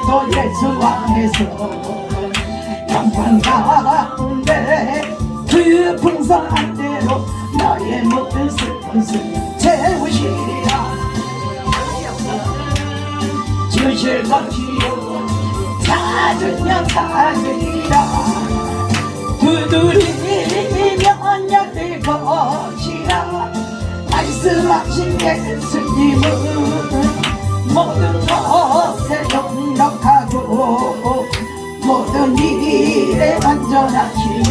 또 예수 안에서 영광 가운데 그 풍성한 대로 너의 모든 슬픔을 채우시리라. 주실 것이요 찾으면 찾으리라. 두드리면 열릴 것이라. 말씀하신 예수님은 모든 것에 넉넉하고 모든 일에 완전하시니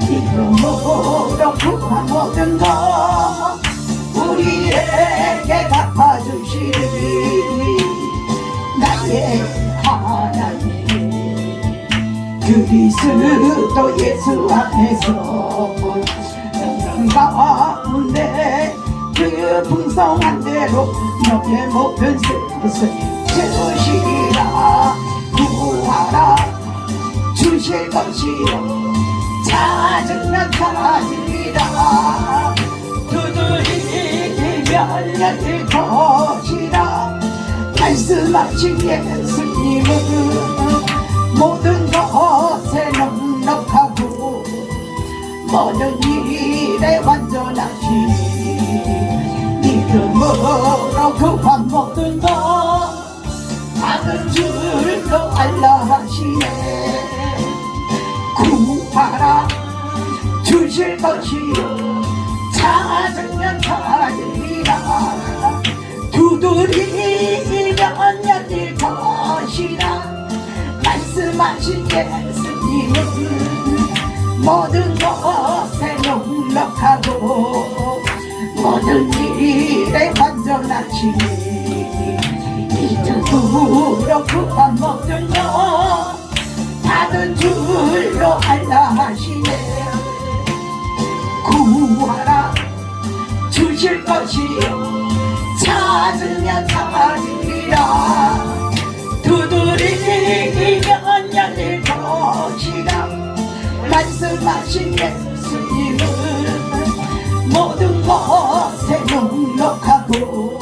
이름으로 구한 모든 것 우리에게 갚아주시니 나의 하나님 그리스도 예수 안에서 영광 가운데 그 풍성한 대로 너의 모든 슬픔을 채우시리라. 구하라 주실 것이요 찾으면 찾으리라. 두드리면 열릴 것이라. 말씀하신 예수님은 모든 것에 넉넉하고 모든 일에 완전하시니 믿음으로 구한 모든 것 받은 줄로 알라 하시네. 구하라 주실 것이요 찾으면 찾으리라. 두드리면 열릴 것이라. 말씀하신 예수님은 모든 것에 넉넉하고 모든 일에 완전하시니 믿음으로 구한 모든 것 받은 줄로 알라 하시네. 구하라 주실 것이요 찾으면 찾으리라. 두드리면 열릴 것이라. 말씀하신 예수님은 모든 것에 넉넉하고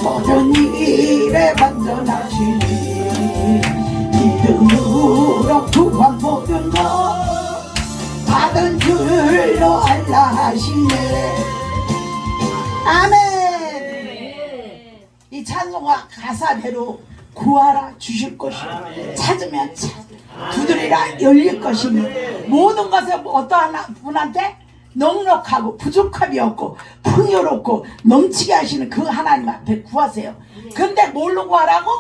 모든 일에 완전하시니 믿음으로 구한 모든 것 받은 줄로 알라 하시네. 아멘. 이 찬송가 가사대로 구하라 주실 것이요 찾으면 두드리라 열릴 것이니 모든 것에 어떠한 분한테 넉넉하고 부족함이 없고 풍요롭고 넘치게 하시는 그 하나님 앞에 구하세요. 근데 뭘로 구하라고?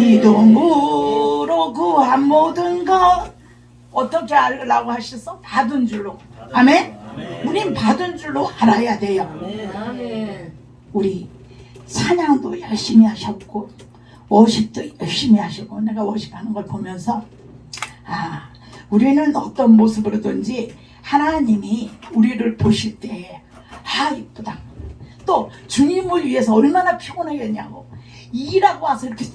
믿음으로 구한 모든 것 어떻게 알라고 하셨어? 받은 줄로. 아멘? 우린 받은 줄로 알아야 돼요. 우리 찬양도 열심히 하셨고 워십도 열심히 하시고 내가 워십하는 걸 보면서 우리는 어떤 모습으로든지 하나님이 우리를 보실 때 이쁘다. 또 주님을 위해서 얼마나 피곤하겠냐고 일하고 와서 이렇게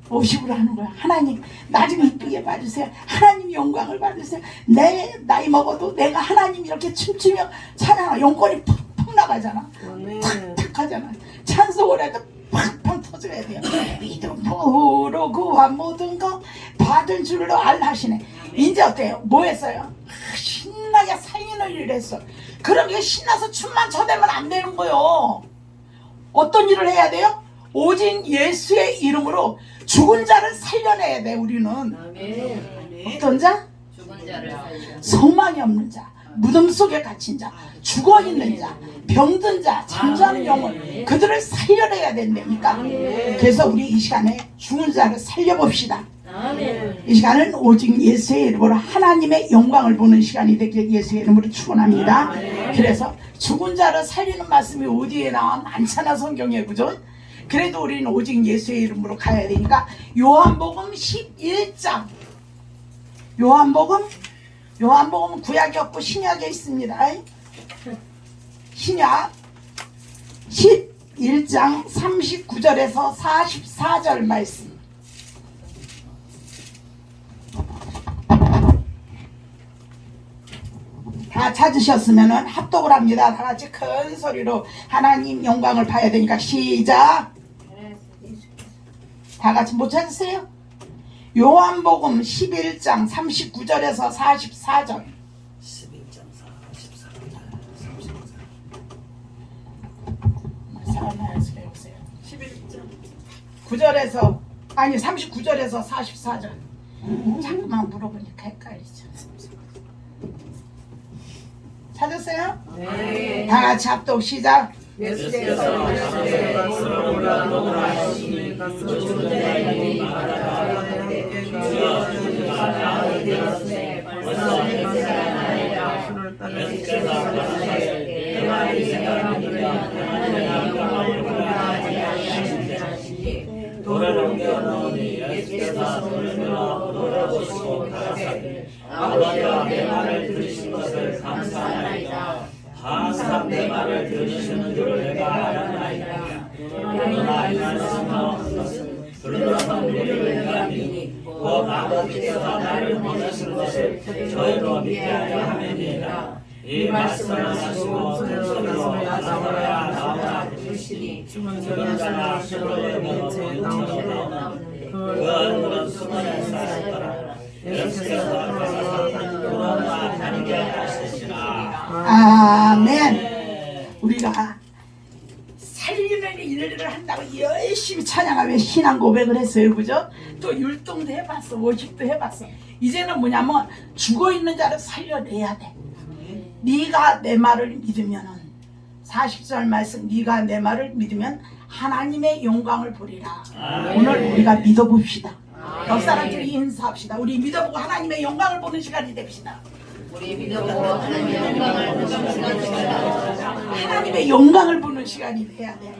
워십을 하는 거야. 하나님 나 좀 이쁘게 봐주세요. 하나님 영광을 받으세요. 내 나이 먹어도 내가 하나님 이렇게 춤추며 찬양하 영권이 팍팍 나가잖아. 탁탁 하잖아. 찬송을 해도 팡팡 터져야 돼요. 믿음으로 구한 모든 거 받은 줄로 알하시네. 이제 어때요? 뭐 했어요? 신나게 살리는 일을 했어. 그럼 이거 신나서 춤만 춰대면 안 되는 거요. 어떤 일을 해야 돼요? 오직 예수의 이름으로 죽은 자를 살려내야 돼. 우리는 어떤 자? 죽은 자를 살려. 소망이 없는 자, 무덤 속에 갇힌 자, 죽어있는 자, 병든 자, 잠자는 영혼 그들을 살려내야 된다니까. 그래서 우리 이 시간에 죽은 자를 살려봅시다. 이 시간은 오직 예수의 이름으로 하나님의 영광을 보는 시간이 되길 예수의 이름으로 축원합니다. 그래서 죽은 자를 살리는 말씀이 어디에 나와? 많잖아 성경에. 그죠? 그래도 우리는 오직 예수의 이름으로 가야 되니까 요한복음 11장 요한복음 구약이 없고 신약에 있습니다. 신약 11장 39절에서 44절 말씀. 다 찾으셨으면 합독을 합니다. 다 같이 큰 소리로 하나님 영광을 봐야 되니까 시작. 다 같이 못 찾으세요? 요한복음 11장 39절에서 44절. 11장 44절 34절. 사나에서 배우세요. 11장 9절에서 아니 39절에서 44절. 자꾸만 물어보니까 헷갈리죠. 찾았어요? 네. 다 같이 합독 시작. 예수께서 말씀으로 놀라시니 주님의 말하되 주여 되었으되 벌써 내가 나이라 예수께서 말하되 내 말이 생각하면 영광을 하시니 돌을 옮겨 놓으니 예수께서 돌을 들어 돌아보시고 가라사대 아버지여 내 말을 들으신 것을 감사하나이다. 항상 내 말을 들으시는 줄 내가 알아나이다. 그러나 이 말씀은 없는 것은 불러서 우리를 위함이니 곧 아버지께서 나를 보내신 것을 저희로 믿게 하려 함이니라. 이 말씀을 하시고 소리로 나사로야 나오라 부르시니 죽은 자가 술로 내게 나오는데 그 얼굴은 수건에 싸였더라. 예수께서 가서 그러나 다니게 하시니라. 아멘. 우리가 살리는 일을 한다고 열심히 찬양하며 신앙 고백을 했어요. 그죠? 또 율동도 해봤어. 워십도 해봤어. 이제는 뭐냐면 죽어있는 자를 살려내야 돼. 네가 내 말을 믿으면은 40절 말씀 네가 내 말을 믿으면 하나님의 영광을 보리라. 오늘 우리가 믿어봅시다. 옆 사람들이 인사합시다. 우리 믿어보고 하나님의 영광을 보는 시간이 됩시다. 우리 믿어보고 하나님의 영광을 보는 시간이 되라. 하나님의 영광을 보는 시간이 돼야 돼.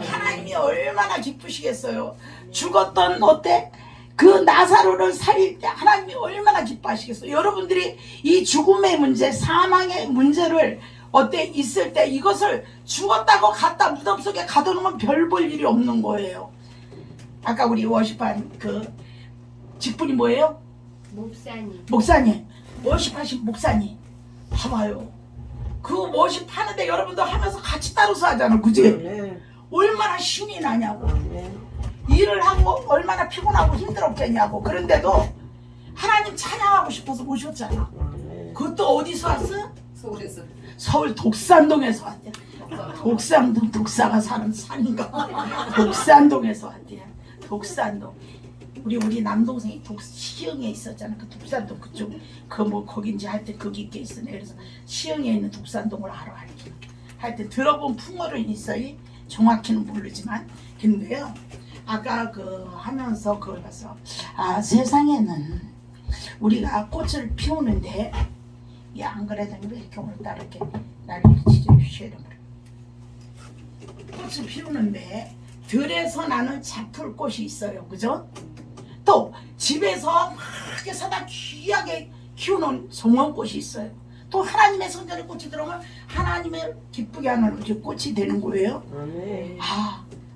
하나님이 얼마나 기쁘시겠어요. 죽었던 어때? 그 나사로를 살릴 때 하나님이 얼마나 기뻐하시겠어요. 여러분들이 이 죽음의 문제, 사망의 문제를 어때 있을 때 이것을 죽었다고 갖다 무덤 속에 가둬놓으면 별 볼 일이 없는 거예요. 아까 우리 워십한 그 직분이 뭐예요? 목사님. 워십하신 목사님. 봐봐요. 그 워십하는데 여러분도 하면서 같이 따라서 하잖아. 그지? 얼마나 신이 나냐고. 일을 하고 얼마나 피곤하고 힘들었겠냐고. 그런데도 하나님 찬양하고 싶어서 모셨잖아. 그것도 어디서 왔어? 서울에서. 서울 독산동에서 왔대. 독산동, 독사가 사는 산인가? 독산동에서 왔대. 독산동. 우리 남동생이 시흥에 있었잖아. 그 독산동 그쪽 그 뭐 거긴지 하여튼 거기 있게 있으네. 그래서 시흥에 있는 독산동을 알아. 하여튼 들어본 풍어는 있어요. 정확히는 모르지만. 근데요. 아까 그 하면서 그걸 봐서 세상에는 우리가 꽃을 피우는데 안 그래도 왜 이렇게 오늘따라 이렇게 난리를 치셔야 돼. 꽃을 피우는데 들에서 나는 잡풀꽃이 있어요. 그죠? 또 집에서 막 사다 귀하게 키우는 정원꽃이 있어요. 또 하나님의 성전에 꽃이 들어오면 하나님을 기쁘게 하는 꽃이 되는 거예요.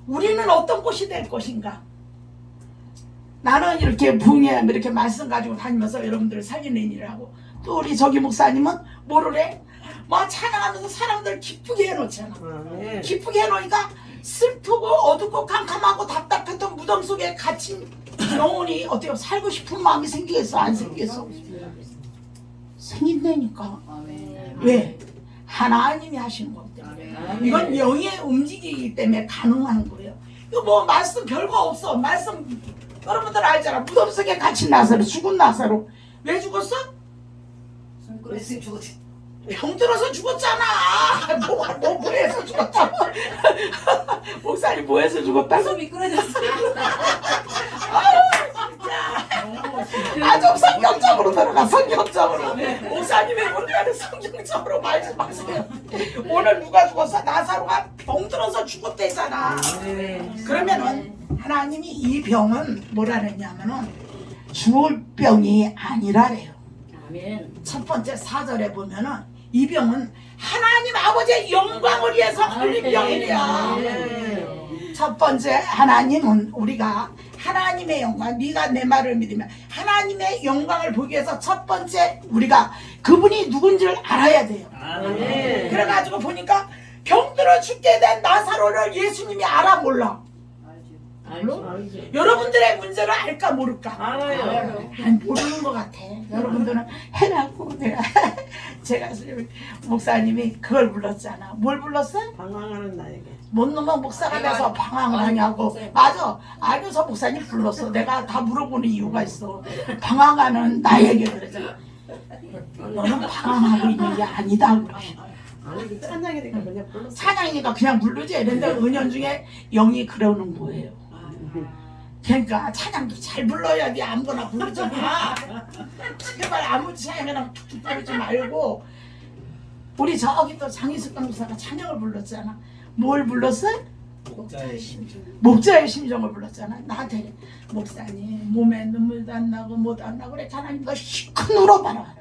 우리는 어떤 꽃이 될 것인가? 나는 이렇게 붕에 이렇게 말씀 가지고 다니면서 여러분들을 살리는 일을 하고, 또 우리 저기 목사님은 뭐를 막 찬양하면서 사람들 기쁘게 해놓잖아. 기쁘게 해놓으니까 슬프고 어둡고 캄캄하고 답답했던 무덤 속에 갇힌 영혼이 어떻게 살고 싶은 마음이 생기겠어? 안 생기겠어? 생긴다니까. 왜? 하나님이 하시는 거기 때문에. 이건 영의 움직이기 때문에 가능한 거예요. 이거 뭐 말씀 별거 없어. 말씀 여러분들 알잖아. 무덤 속에 갇힌 나사로, 죽은 나사로. 왜 죽었어? 그래서 죽었지. 병 들어서 죽었잖아. 뭐해서 죽었잖아. 목사님 뭐해서 죽었다? 숨이 끊어졌어. 좀 성경적으로 들어가. 성경적으로. 목사님의 우리가는 성경적으로 말지 마세요. 오늘 누가 죽었어? 나사로가 병 들어서 죽었대잖아. 그러면은 하나님이 이 병은 뭐라 그랬냐면은 죽을 병이 아니라래요. 첫 번째 4절에 보면은 이 병은 하나님 아버지의 영광을 위해서 흘린 병이야. 첫 번째 하나님은 우리가 하나님의 영광, 네가 내 말을 믿으면 하나님의 영광을 보기 위해서 첫 번째 우리가 그분이 누군지를 알아야 돼요. 그래가지고 보니까 병들어 죽게 된 나사로를 예수님이 알아 몰라? 여러분들의 문제를 알까 모를까? 알아요. 아니, 모르는 것 같아. 여러분들은 해라고 제가 목사님이 그걸 불렀잖아. 뭘 불렀어? 방황하는 나에게. 뭔 놈은 목사가 돼서 방황하냐고. 맞아. 안유서 목사님 불렀어. 내가 다 물어보는 이유가 있어. 방황하는 나에게 그러잖아. 너는 방황하고 있는 게 아니다. 아니 찬양이니까 그냥 불렀어. 찬양이니까 그냥 부르지. 그런데 은연중에 영이 그러는 거예요. 그러니까 찬양도 잘 불러야 돼. 아무거나 부르지 마. 제발 아무 찬양이나 부르지 말고. 우리 저기 또 장희숙 강사가 찬양을 불렀잖아. 뭘 불렀어? 목자의 심정을 불렀잖아. 나한테 목사님 몸에 눈물도 안 나고 뭐도 안 나고 그래. 하나님 너 실컷 울어봐라.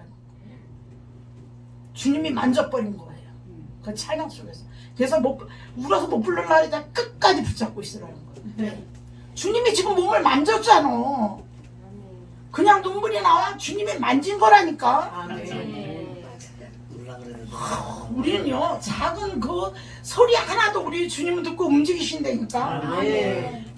주님이 만져버린 거예요. 그 찬양 속에서. 그래서 울어서 못 부르려고 하니까 끝까지 붙잡고 있으라는 거예요. 주님이 지금 몸을 만졌잖아. 그냥 눈물이 나와. 주님이 만진 거라니까. 우리는요 작은 그 소리 하나도 우리 주님은 듣고 움직이신다니까.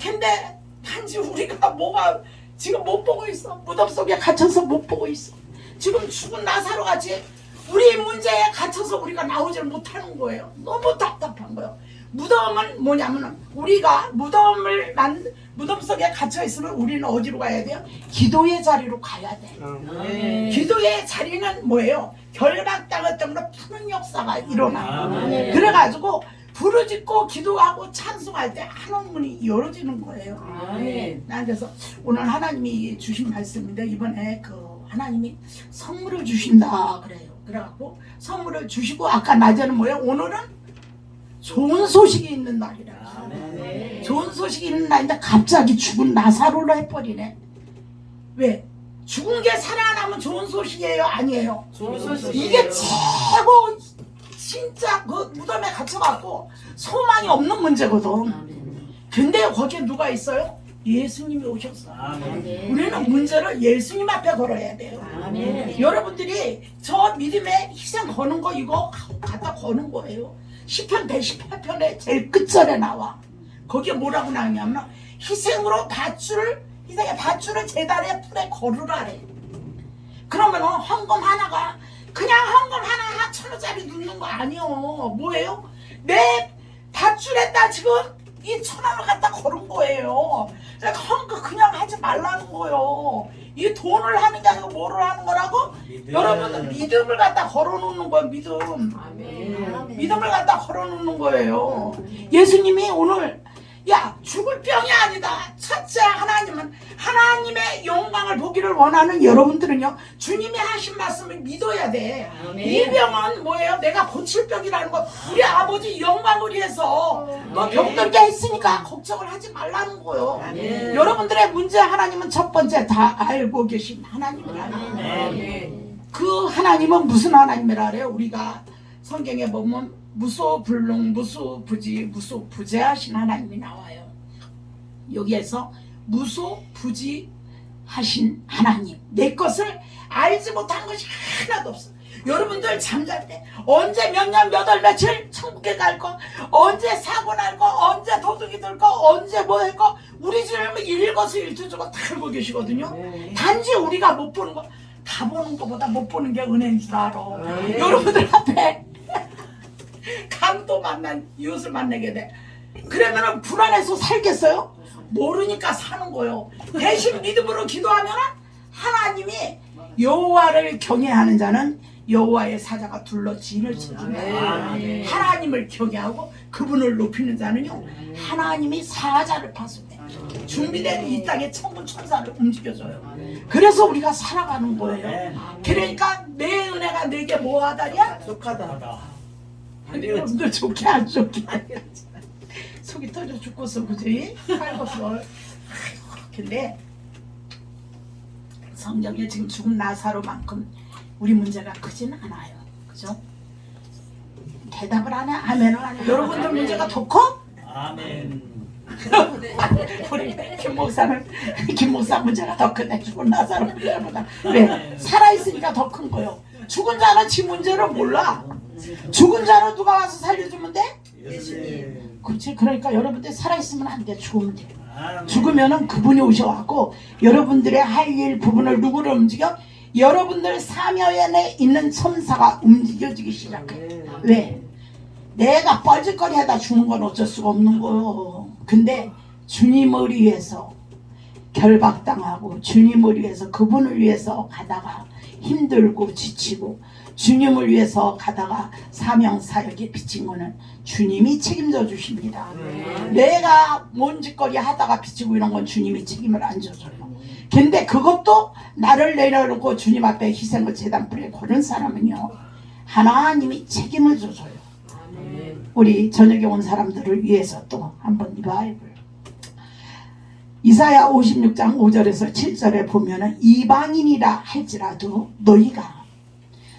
근데 단지 우리가 뭐가 지금 못 보고 있어. 무덤 속에 갇혀서 못 보고 있어. 지금 죽은 나사로 같이 우리 문제에 갇혀서 우리가 나오질 못하는 거예요. 너무 답답한 거예요. 무덤은 뭐냐면 우리가 무덤 속에 갇혀 있으면 우리는 어디로 가야 돼요? 기도의 자리로 가야 돼. 기도의 자리는 뭐예요? 결박당했던 푸는 역사가 일어나. 그래가지고 부르짖고 기도하고 찬송할 때 하나님이 열어지는 거예요. 난 그래서 오늘 하나님이 주신 말씀인데 이번에 그 하나님이 선물을 주신다 그래요. 그래갖고 선물을 주시고 아까 낮에는 뭐예요? 오늘은 좋은 소식이 있는 날이라. 좋은 소식이 있는 날인데 갑자기 죽은 나사로를 해버리네. 왜? 죽은 게 살아나면 좋은 소식이에요? 아니에요? 좋은 소식. 이게 최고 진짜 그 무덤에 갇혀갖고 소망이 없는 문제거든. 근데 거기에 누가 있어요? 예수님이 오셨어. 우리는 문제를 예수님 앞에 걸어야 돼요. 여러분들이 저 믿음의 희생 거는 거 이거 갖다 거는 거예요. 시편 118편에 제일 끝절에 나와. 거기에 뭐라고 나오냐면 희생의 밧줄을 제단의 풀에 거르라래. 그러면 헌금 하나가 그냥 헌금 하나 1,000원짜리 넣는 거 아니요. 뭐예요? 내 밧줄에다 지금 이 1,000원을 갖다 걸은 거예요. 그러니까 헌금 그냥 하지 말라는 거예요. 이 돈을 하는 게 아니고 뭐를 하는 거라고? 여러분 믿음을 갖다 걸어놓는 거예요. 믿음을 갖다 걸어놓는 거예요. 예수님이 오늘 야 죽을 병이 아니다. 첫째 하나님은 하나님의 영광을 보기를 원하는 여러분들은요 주님이 하신 말씀을 믿어야 돼. 이 병은 뭐예요? 내가 고칠 병이라는 거. 우리 아버지 영광을 위해서 너 병들게 했으니까 걱정을 하지 말라는 거예요. 여러분들의 문제 하나님은 첫 번째 다 알고 계신 하나님이라는. 그 하나님은 무슨 하나님이라 그래요? 우리가 성경에 보면 무소불능 무소부지 무소부재하신 하나님이 나와요. 여기에서 무소부지하신 하나님, 내 것을 알지 못한 것이 하나도 없어. 여러분들 잠잘 때 언제 몇 년 몇 월 며칠 천국에 갈 거, 언제 사고 날 거, 언제 도둑이 들 거, 언제 뭐 할 거, 우리 주님은 일거수일투족을 다 알고 계시거든요. 단지 우리가 못 보는 거, 다 보는 것보다 못 보는 게 은혜인 줄 알아. 여러분들 앞에 강도 만난 이웃을 만나게 돼. 그러면은 불안해서 살겠어요? 모르니까 사는 거예요. 대신 믿음으로 기도하면 하나님이 여호와를 경외하는 자는 여호와의 사자가 둘러 진을 쳐준다. 하나님을 경외하고 그분을 높이는 자는요 하나님이 사자를 파송해 준비된 이 땅에 천군 천사를 움직여줘요. 그래서 우리가 살아가는 거예요. 그러니까 내 은혜가 내게 뭐하다냐? 속하다. 아니 여러분들 좋게 안 좋게 속이 터져 죽겠어. 그지? 살겠어. 근데 성경에 지금 죽은 나사로만큼 우리 문제가 크진 않아요. 그죠? 대답을 안 해? 아멘을 안 해? 여러분들 문제가 더 커? 아멘. 우리 김 목사 문제가 더 크네. 죽은 나사로 문제보다. 왜? 살아있으니까 더 큰 거예요. 죽은 자는 지 문제를 몰라. 죽은 자는 누가 와서 살려주면 돼? 예수님. 그렇지. 그러니까 여러분들 살아있으면 안 돼. 죽으면 돼. 죽으면은 그분이 오셔갖고 여러분들의 할 일 부분을 누구를 움직여? 여러분들 사면에 있는 천사가 움직여지기 시작해. 왜? 내가 뻘짓거리 하다 죽는 건 어쩔 수가 없는 거요. 근데 주님을 위해서 결박당하고 주님을 위해서 그분을 위해서 가다가 힘들고 지치고 주님을 위해서 가다가 사명사역에 비친 거는 주님이 책임져 주십니다. 내가 뭔 짓거리 하다가 비치고 이런 건 주님이 책임을 안 져줘요. 근데 그것도 나를 내려놓고 주님 앞에 희생을 제단 뿌리에 거는 사람은요, 하나님이 책임을 져줘요. 우리 저녁에 온 사람들을 위해서 또 한번 이 바이블 이사야 56장 5절에서 7절에 보면은 이방인이라 할지라도 너희가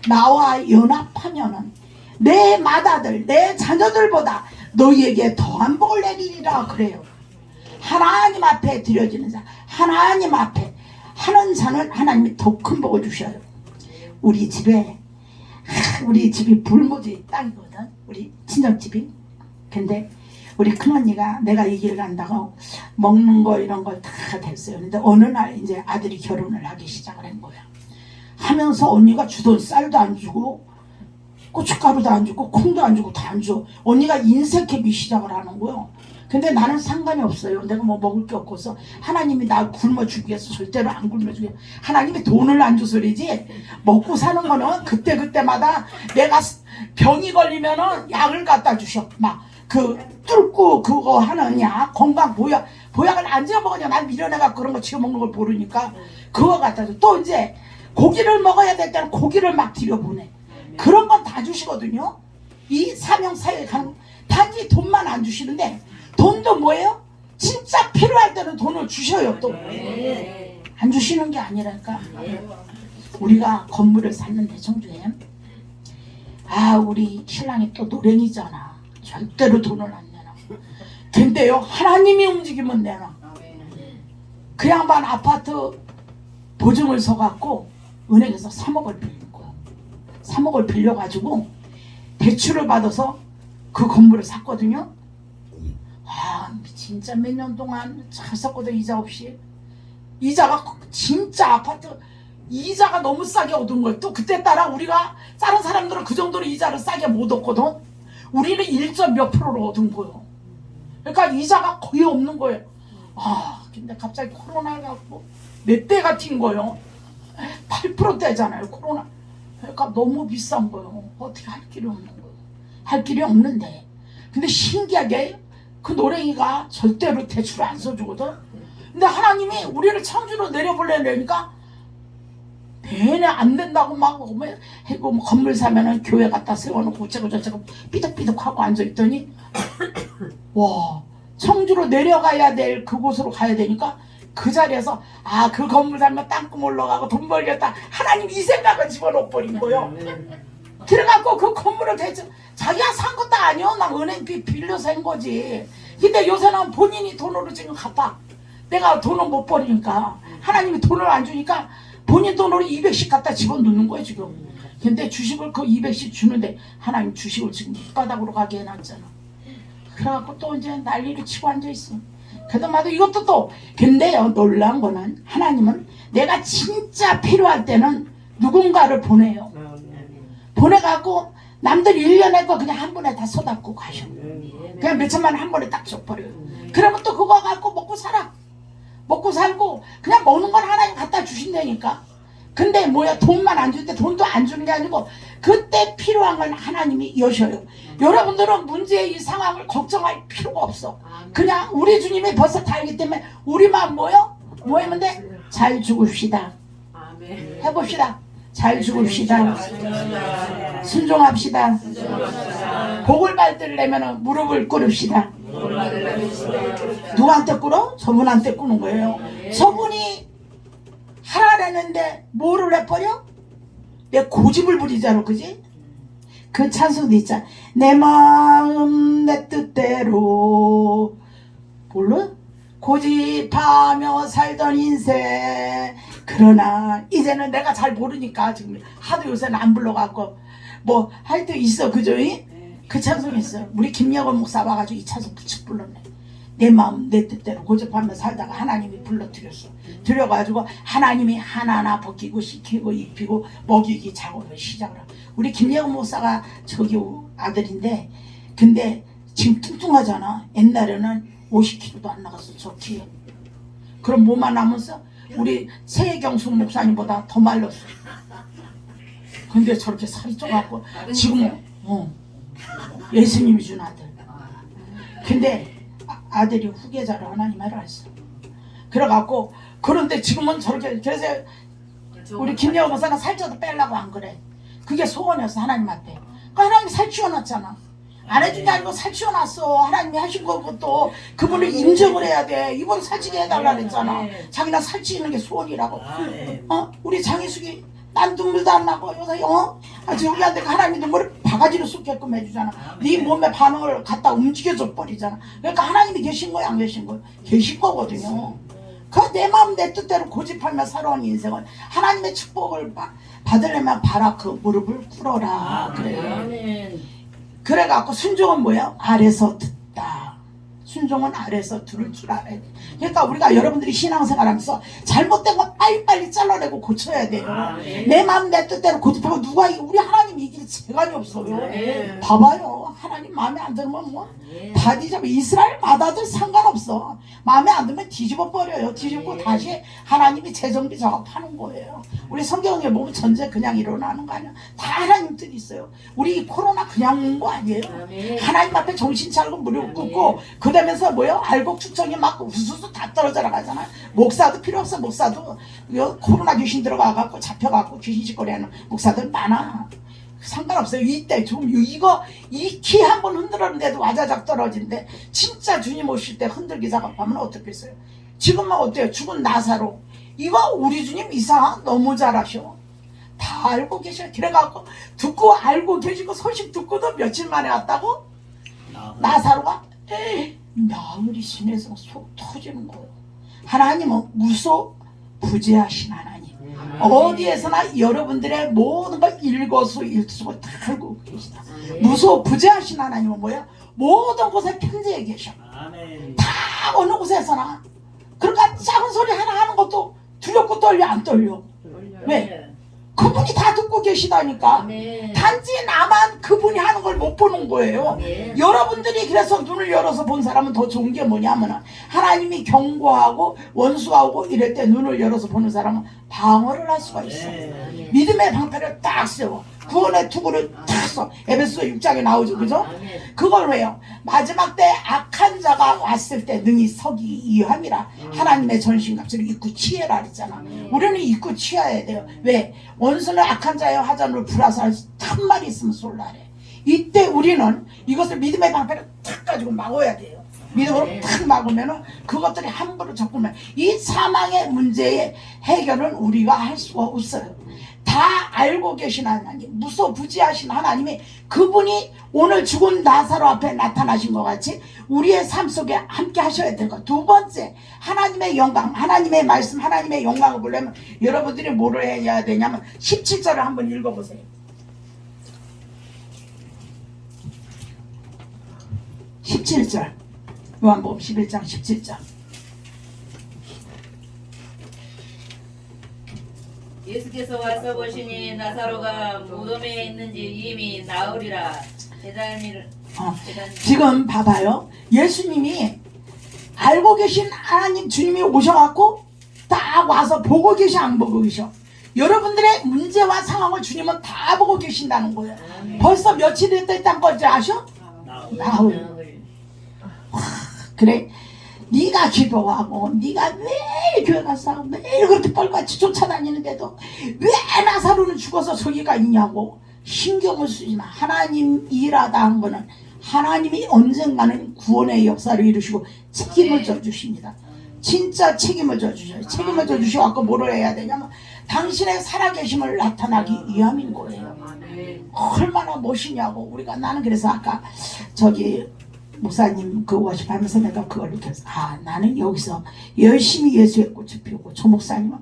나와 연합하면은 내 맏아들 내 자녀들보다 너희에게 더한 복을 내리리라 그래요. 하나님 앞에 드려지는 자, 하나님 앞에 하는 자는 하나님이 더 큰 복을 주셔요. 우리 집이 불모지 땅이거든. 우리 친정집이. 근데 우리 큰언니가 내가 이 길 간다고 먹는 거 이런 걸 다 됐어요. 근데 어느 날 이제 아들이 결혼을 하기 시작을 한 거야. 하면서 언니가 주던 쌀도 안 주고 고춧가루도 안 주고 콩도 안 주고 다 안 줘. 언니가 인색해기 시작을 하는 거예요. 근데 나는 상관이 없어요. 내가 뭐 먹을 게 없고서 하나님이 나 굶어주기 위해서 절대로 안 굶어주게. 하나님이 돈을 안 줘서리지 먹고 사는 거는 그때마다 내가 병이 걸리면은 약을 갖다 주셔. 막 그 뚫고 그거 하는 약 건강 보약을 안 지어 먹으냐. 난 미련해가 그런 거 지어 먹는 걸 모르니까 그거 갖다 줘. 또 이제 고기를 먹어야 될 때는 고기를 막 들여보내. 그런 건 다 주시거든요. 이 사명사역에 가는 단지 돈만 안 주시는데 돈도 뭐예요? 진짜 필요할 때는 돈을 주셔요. 또 안 주시는 게 아니랄까. 우리가 건물을 샀는데 청주에 우리 신랑이 또 노랭이잖아. 절대로 돈을 안 내놔. 근데요 하나님이 움직이면 내놔. 그 양반 아파트 보증을 서갖고 은행에서 3억을 빌린 거야. 3억을 빌려가지고 대출을 받아서 그 건물을 샀거든요. 진짜 몇 년 동안 잘 썼거든. 이자 없이. 이자가 진짜 아파트 이자가 너무 싸게 얻은 거예요. 또 그때 따라 우리가 다른 사람들은 그 정도로 이자를 싸게 못 얻거든. 우리는 1점 몇 프로로 얻은 거예요. 그러니까 이자가 거의 없는 거예요. 근데 갑자기 코로나 갖고 몇 대가 튄 거예요. 8%대잖아요 코로나. 그러니까 너무 비싼 거예요. 어떻게 할 길이 없는 거예요. 할 길이 없는데 근데 신기하게 그 노랭이가 절대로 대출을 안 써주거든. 근데 하나님이 우리를 청주로 내려보려니까 내내 안 된다고 막 해고 건물 사면은 교회 갖다 세워놓고 어쩌고 저쩌고 삐득삐득하고 앉아있더니 와 청주로 내려가야 될 그곳으로 가야 되니까 그 자리에서 그 건물 사면 땅금 올라가고 돈 벌겠다. 하나님 이 생각을 집어넣어 버린 거예요. 그래갖고 그 건물을 대체 자기가 산 것도 아니요. 나 은행비 빌려서 한 거지. 근데 요새는 본인이 돈으로 지금 갚아. 내가 돈을 못 버리니까 하나님이 돈을 안 주니까 본인 돈으로 200씩 갖다 집어넣는 거예요 지금. 근데 주식을 그 200씩 주는데 하나님 주식을 지금 밑바닥으로 가게 해놨잖아. 그래갖고 또 이제 난리를 치고 앉아있어. 그래도 이것도 또 근데요 놀라운 거는 하나님은 내가 진짜 필요할 때는 누군가를 보내요. 보내갖고 남들 1년에 거 그냥 한 번에 다 쏟아붓고 가셔. 그냥 몇천만 원 한 번에 딱 줘버려요. 그러면 또 그거 갖고 먹고 살아. 먹고 살고 그냥 먹는 건 하나님 갖다 주신다니까. 근데 돈만 안 주는데 돈도 안 주는 게 아니고 그때 필요한 걸 하나님이 여셔요. 여러분들은 문제의 이 상황을 걱정할 필요가 없어. 그냥 우리 주님이 벌써 다 알기 때문에 우리만 뭐하면 돼? 잘 죽읍시다. 해봅시다. 잘 죽읍시다. 순종합시다. 복을 받으려면 무릎을 꿇읍시다. 누구한테 꿇어? 저분한테 꿇는 거예요. 저분이 하라랬는데 뭐를 해버려? 내 고집을 부리잖아. 그지? 그 찬송도 있잖아. 내 마음 내 뜻대로 몰라? 고집하며 살던 인생. 그러나 이제는 내가 잘 모르니까 지금 하도 요새는 안 불러갖고 할 때 있어. 그죠? 그 찬송이 있어. 우리 김여건 목사 와가지고 이 찬송 부축 불렀네. 내 마음 내 뜻대로 고집하며 살다가 하나님이 불러들였어. 들여가지고 하나님이 하나하나 벗기고 시키고 입히고 먹이기 작업을 시작을 하고. 우리 김예원 목사가 저기 아들인데 근데 지금 뚱뚱하잖아. 옛날에는 50kg도 안 나갔어. 저 키에. 그럼 뭐만 남았어? 우리 세경숙 목사님보다 더 말랐어. 근데 저렇게 살이 쪄갖고 지금 예수님이 준 아들. 근데 아들이 후계자로 하나님 알았어. 그래갖고 그런데 지금은 저렇게. 그래서 우리 김여우 목사가 살쪄도 빼려고 안 그래. 그게 소원이었어 하나님 앞에. 그러니까 하나님이 살찌워놨잖아. 안 해준 게 아니고 살찌워놨어. 하나님이 하신 거고 또 그분을 인정을 해야 돼. 이번 살찌게 해달라 그랬잖아. 자기나 살찌는 게 소원이라고. 우리 장희숙이 난 눈물도 안 나고 요새 저기한테 하나님이 눈물을 바가지로 쏟게끔 해주잖아. 네 몸의 반응을 갖다 움직여줘 버리잖아. 그러니까 하나님이 계신 거야 안 계신 거야? 계신 거거든요. 그 내 마음 내 뜻대로 고집하며 살아온 인생을 하나님의 축복을 받으려면 바라 그 무릎을 꿇어라. 그래. 그래갖고 순종은 뭐야? 아래서 듣다. 순종은 아래서 들을 줄 알아야 돼. 그러니까 우리가 여러분들이 신앙생활하면서 잘못된 거 빨리빨리 잘라내고 고쳐야 돼요. 내 마음 내 뜻대로 고집하고 누가 우리 하나님 이길 재간이 없어요. 봐봐요. 하나님 마음에 안 들면 다 뒤집어. 이스라엘 마다들 상관없어. 마음에 안 들면 뒤집어 버려요. 뒤집고 다시 하나님이 재정비 작업하는 거예요. 우리 성경에 보면 전쟁 그냥 일어나는 거 아니야. 다 하나님 뜻이 있어요. 우리 이 코로나 그냥 온 거 아니에요. 하나님 앞에 정신 차리고 무릎 꿇고 그러면서 알곡 축성이 막 우수수 다 떨어져 나가잖아. 목사도 필요 없어. 목사도 코로나 귀신 들어가갖고 잡혀갖고 귀신짓거리 하는 목사들 많아. 상관없어요. 이때 좀 이거 이 키 한 번 흔들었는데도 와자작 떨어진대. 진짜 주님 오실 때 흔들기 작업하면 어떻겠어요? 지금은 어때요? 죽은 나사로. 이거 우리 주님 이상 너무 잘하셔. 다 알고 계셔. 그래갖고 듣고 알고 계시고 소식 듣고도 며칠 만에 왔다고? 나사로가 나흘이 지내서 속 터지는 거예요. 하나님은 무소부재하신 하나님. 어디에서나 여러분들의 모든 걸 일거수일투족을 다 알고 계시다. 무소부재하신 하나님은 뭐야? 모든 곳에 편재해 계셔. 다 어느 곳에서나. 그러니까 작은 소리 하나 하는 것도 두렵고 떨려 안 떨려? 왜? 그분이 다 듣고 계시다니까. 단지 나만 그분이 하는 걸 못 보는 거예요. 여러분들이 그래서 눈을 열어서 본 사람은 더 좋은 게 뭐냐면 하나님이 경고하고 원수하고 이럴 때 눈을 열어서 보는 사람은 방어를 할 수가 있어. 믿음의 방패를 딱 세워. 구원의 투구를 딱 써. 에베소 6장에 나오죠. 그죠? 그걸 왜요? 마지막 때 악한 자가 왔을 때 능히 서기 이함이라. 하나님의 전신갑주를 입고 취해라 그랬잖아. 우리는 입고 취해야 돼요. 왜? 원수는 악한 자의 화전을 불화살 한 마리 있으면 쏠라래. 이때 우리는 이것을 믿음의 방패를 탁 가지고 막아야 돼요. 믿음으로 탁 막으면은 그것들이 함부로 접근하면 이 사망의 문제의 해결은 우리가 할 수가 없어요. 다 알고 계신 하나님, 무소부지하신 하나님이 그분이 오늘 죽은 나사로 앞에 나타나신 것 같이 우리의 삶 속에 함께 하셔야 될 것. 두 번째, 하나님의 영광, 하나님의 말씀, 하나님의 영광을 보려면 여러분들이 뭐를 해야 되냐면 17절을 한번 읽어보세요. 17절 요한복음 11장 17절. 예수께서 와서 보시니 나사로가 무덤에 있는지 이미 나으리라. 지금 봐봐요. 예수님이 알고 계신 하나님 주님이 오셔갖고 딱 와서 보고 계셔 안 보고 계셔? 여러분들의 문제와 상황을 주님은 다 보고 계신다는 거예요. 벌써 며칠이 됐다는 건지 아셔? 나흘. 그래, 네가 기도하고 네가 매일 교회 가서 매일 그렇게 뻘같이 쫓아다니는데도 왜 나사로는 죽어서 저기가 있냐고 신경을 쓰지 마. 하나님 일하다 한 거는 하나님이 언젠가는 구원의 역사를 이루시고 책임을 져주십니다. 진짜 책임을 져주셔요. 책임을 져주시고 아까 뭐를 해야 되냐면 당신의 살아계심을 나타나기 위함인 거예요. 얼마나 멋있냐고. 우리가 나는 그래서 아까 저기 목사님 그 워십하면서 내가 그걸 느꼈어. 나는 여기서 열심히 예수의 꽃을 피우고 저 목사님은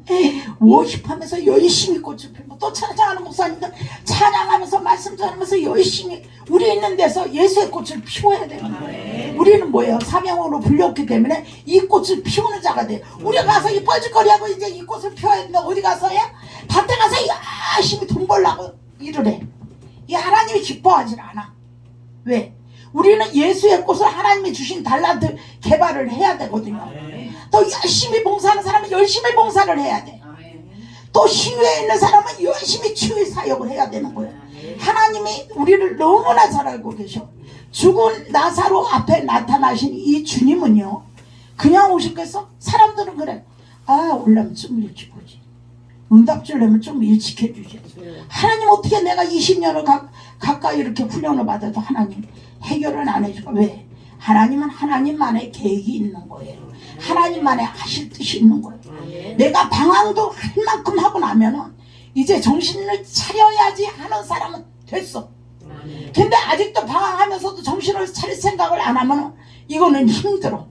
워십하면서 열심히 꽃을 피우고 또 찬양하는 목사님들 찬양하면서 말씀 전하면서 열심히 우리 있는 데서 예수의 꽃을 피워야 되는 거예요. 우리는 뭐예요? 사명으로 불렸기 때문에 이 꽃을 피우는 자가 돼요. 우리가 가서 이 뻘짓거리하고 이제 이 꽃을 피워야 되는데 어디 가서요? 밭에 가서 열심히 돈 벌라고 일을 해. 이 하나님이 기뻐하지 않아. 왜? 우리는 예수의 꽃을 하나님이 주신 달란트 개발을 해야 되거든요. 또 열심히 봉사하는 사람은 열심히 봉사를 해야 돼. 또 신유에 있는 사람은 열심히 치유의 사역을 해야 되는 거예요. 하나님이 우리를 너무나 잘 알고 계셔. 죽은 나사로 앞에 나타나신 이 주님은요, 그냥 오셨겠어? 사람들은 그래. 올라면 좀 일찍 오지. 응답 주려면 좀 일찍 해주지. 하나님 어떻게 내가 20년을 가까이 이렇게 훈련을 받아도 하나님 해결은 안 해줄까? 왜? 하나님은 하나님만의 계획이 있는 거예요. 하나님만의 하실 뜻이 있는 거예요. 내가 방황도 할 만큼 하고 나면은 이제 정신을 차려야지 하는 사람은 됐어. 근데 아직도 방황하면서도 정신을 차릴 생각을 안 하면 이거는 힘들어.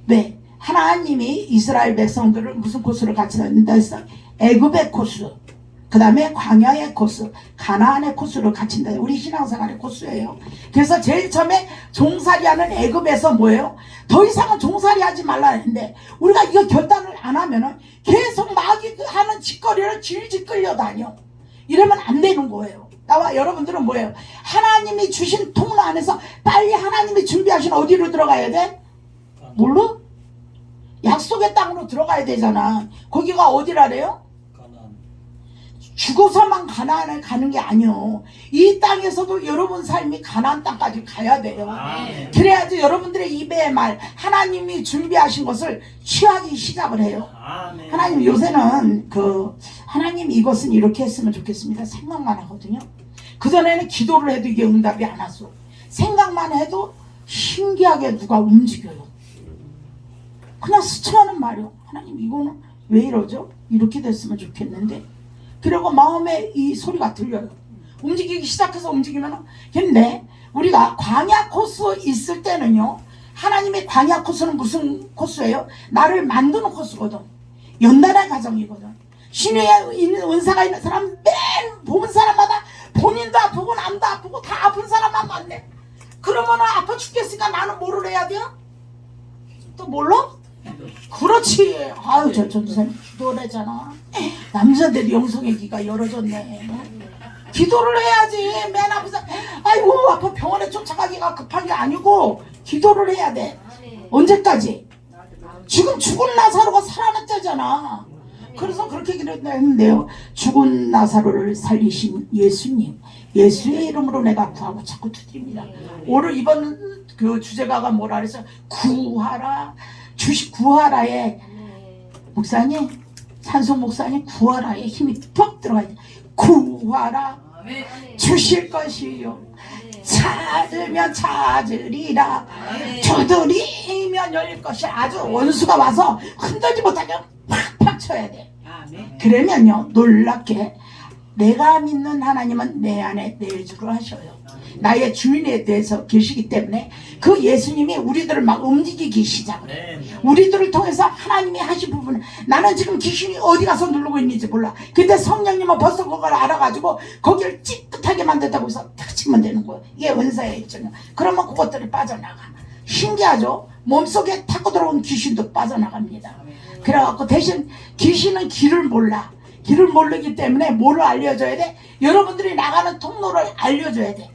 왜? 하나님이 이스라엘 백성들을 무슨 코스를 같이 다닌다 했어? 애굽의 코스, 그 다음에 광야의 코스, 가나안의 코스를 갖춘다. 우리 신앙생활의 코스예요. 그래서 제일 처음에 종살이하는 애굽에서 뭐예요? 더 이상은 종살이하지 말라 했는데 우리가 이거 결단을 안 하면은 계속 마귀 하는 짓거리를 질질 끌려다녀. 이러면 안 되는 거예요. 나와 여러분들은 뭐예요? 하나님이 주신 통로 안에서 빨리 하나님이 준비하신 어디로 들어가야 돼? 뭘로? 약속의 땅으로 들어가야 되잖아. 거기가 어디라래요? 죽어서만 가나안에 가는 게 아니요. 이 땅에서도 여러분 삶이 가나안 땅까지 가야 돼요. 그래야지 여러분들의 입의 말, 하나님이 준비하신 것을 취하기 시작을 해요. 하나님 요새는 하나님 이것은 이렇게 했으면 좋겠습니다 생각만 하거든요. 그전에는 기도를 해도 이게 응답이 안 왔어. 생각만 해도 신기하게 누가 움직여요. 그냥 스쳐하는 말이요. 하나님 이거는 왜 이러죠? 이렇게 됐으면 좋겠는데. 그리고 마음에 이 소리가 들려요. 움직이기 시작해서 움직이면. 근데 우리가 광야 코스 있을 때는요, 하나님의 광야 코스는 무슨 코스예요? 나를 만드는 코스거든. 연단의 과정이거든. 신유에 있는 은사가 있는 사람, 맨 보는 사람마다 본인도 아프고 남도 아프고 다 아픈 사람만 만네. 그러면은 아파 죽겠으니까 나는 뭐를 해야 돼요? 또 뭘로? 그렇지. 아유 저 전도사님 기도를 하잖아. 남자들이 영성의 귀가 열어졌네. 기도를 해야지. 맨 앞에서 아이고 아파 병원에 쫓아가기가 급한 게 아니고 기도를 해야 돼. 언제까지? 지금 죽은 나사로가 살아났잖아. 그래서 그렇게 기도했는데요. 죽은 나사로를 살리신 예수님, 예수의 이름으로 내가 구하고 자꾸 두드립니다. 오늘 이번 주제가가 뭐라 그랬어요? 구하라. 구하라에 목사님, 찬송 목사님 구하라에 힘이 퍽 들어가야 돼. 구하라 주실 것이요 찾으면 찾으리라 두드리면 열릴 것이. 아주 원수가 와서 흔들지 못하게 팍팍 쳐야 돼. 그러면요 놀랍게 내가 믿는 하나님은 내 안에 내주를 하셔요. 나의 주인에 대해서 계시기 때문에 그 예수님이 우리들을 막 움직이기 시작을 해요. 우리들을 통해서 하나님이 하신 부분은 나는 지금 귀신이 어디 가서 누르고 있는지 몰라. 근데 성령님은 벌써 그걸 알아가지고 거기를 찌끗하게 만든다고 해서 탁 치면 되는 거예요. 이게 은사의 일정이에요. 그러면 그것들이 빠져나가. 신기하죠? 몸속에 타고 들어온 귀신도 빠져나갑니다. 그래갖고 대신 귀신은 길을 몰라. 길을 모르기 때문에 뭐를 알려줘야 돼? 여러분들이 나가는 통로를 알려줘야 돼.